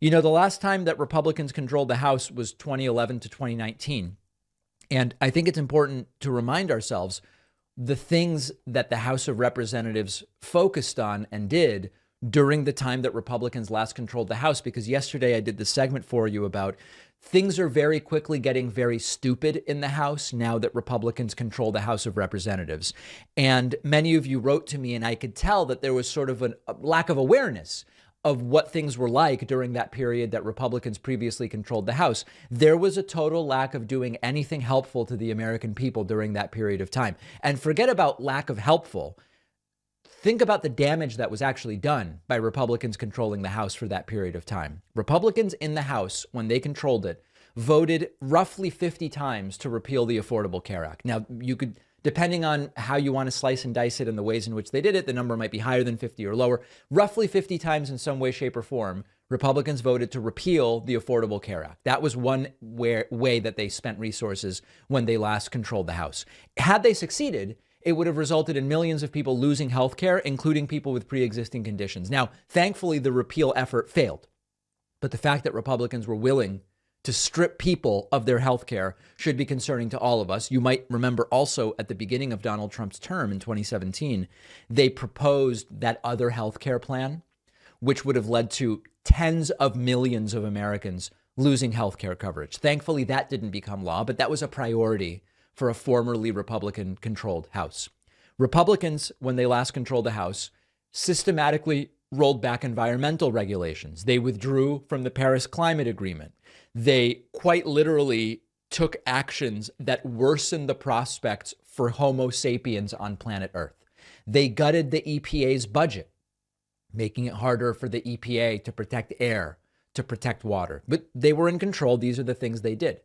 You know, the last time that Republicans controlled the House was 2011 to 2019. And I think it's important to remind ourselves the things that the House of Representatives focused on and did during the time that Republicans last controlled the House, because yesterday I did the segment for you about things are very quickly getting very stupid in the House now that Republicans control the House of Representatives. And many of you wrote to me, and I could tell that there was sort of a lack of awareness of what things were like during that period that Republicans previously controlled the House. There was a total lack of doing anything helpful to the American people during that period of time. And forget about lack of helpful. Think about the damage that was actually done by Republicans controlling the House for that period of time. Republicans in the House, when they controlled it, voted roughly 50 times to repeal the Affordable Care Act. Now, you could, depending on how you want to slice and dice it and the ways in which they did it, the number might be higher than 50 or lower. Roughly 50 times in some way, shape, or form, Republicans voted to repeal the Affordable Care Act. That was one way that they spent resources when they last controlled the House. Had they succeeded, it would have resulted in millions of people losing health care, including people with pre-existing conditions. Now, thankfully, the repeal effort failed. But the fact that Republicans were willing to strip people of their health care should be concerning to all of us. You might remember also at the beginning of Donald Trump's term in 2017, they proposed that other health care plan, which would have led to tens of millions of Americans losing health care coverage. Thankfully, that didn't become law, but that was a priority for a formerly Republican-controlled House. Republicans, when they last controlled the House, systematically rolled back environmental regulations. They withdrew from the Paris Climate Agreement. They quite literally took actions that worsened the prospects for Homo sapiens on planet Earth. They gutted the EPA's budget, making it harder for the EPA to protect air, to protect water. But they were in control. These are the things they did.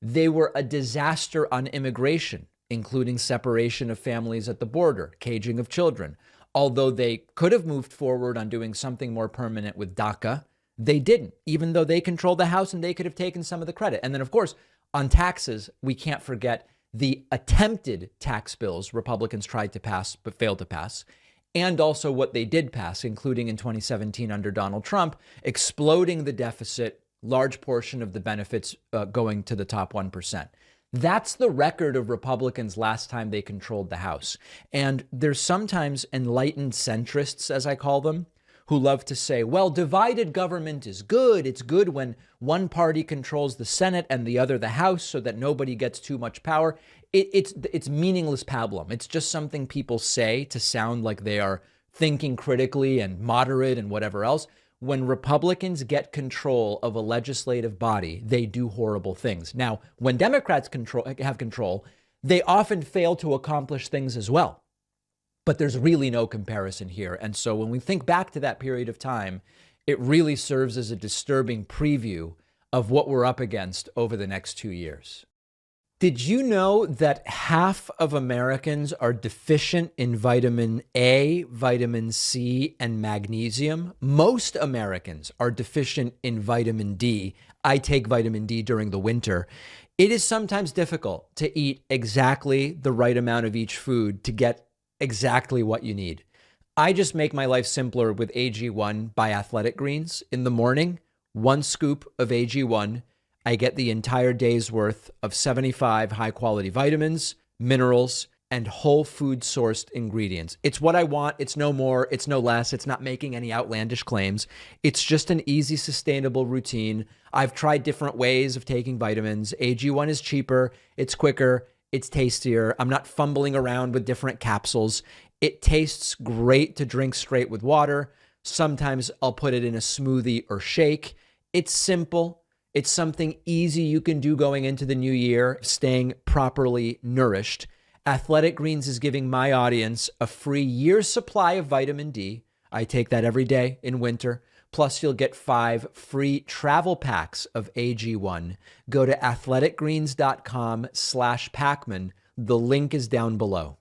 They were a disaster on immigration, including separation of families at the border, caging of children. Although they could have moved forward on doing something more permanent with DACA, they didn't, even though they controlled the House and they could have taken some of the credit. And then, of course, on taxes, we can't forget the attempted tax bills Republicans tried to pass but failed to pass, and also what they did pass, including in 2017 under Donald Trump, exploding the deficit, large portion of the benefits going to the top 1%. That's the record of Republicans last time they controlled the House. And there's sometimes enlightened centrists, as I call them, who love to say, well, divided government is good. It's good when one party controls the Senate and the other the House so that nobody gets too much power. It's meaningless pablum. It's just something people say to sound like they are thinking critically and moderate and whatever else. When Republicans get control of a legislative body, they do horrible things. Now, when Democrats have control, they often fail to accomplish things as well. But there's really no comparison here. And so when we think back to that period of time, it really serves as a disturbing preview of what we're up against over the next 2 years. Did you know that half of Americans are deficient in vitamin A, vitamin C, and magnesium? Most Americans are deficient in vitamin D. I take vitamin D during the winter. It is sometimes difficult to eat exactly the right amount of each food to get exactly what you need. I just make my life simpler with AG1 by Athletic Greens. In the morning, 1 scoop of AG1. I get the entire day's worth of 75 high-quality vitamins, minerals, and whole food sourced ingredients. It's what I want. It's no more. It's no less. It's not making any outlandish claims. It's just an easy, sustainable routine. I've tried different ways of taking vitamins. AG1 is cheaper. It's quicker. It's tastier. I'm not fumbling around with different capsules. It tastes great to drink straight with water. Sometimes I'll put it in a smoothie or shake. It's simple. It's something easy you can do going into the new year, staying properly nourished. Athletic Greens is giving my audience a free year's supply of vitamin D. I take that every day in winter. Plus, you'll get 5 free travel packs of AG1. Go to athleticgreens.com/Pacman. The link is down below.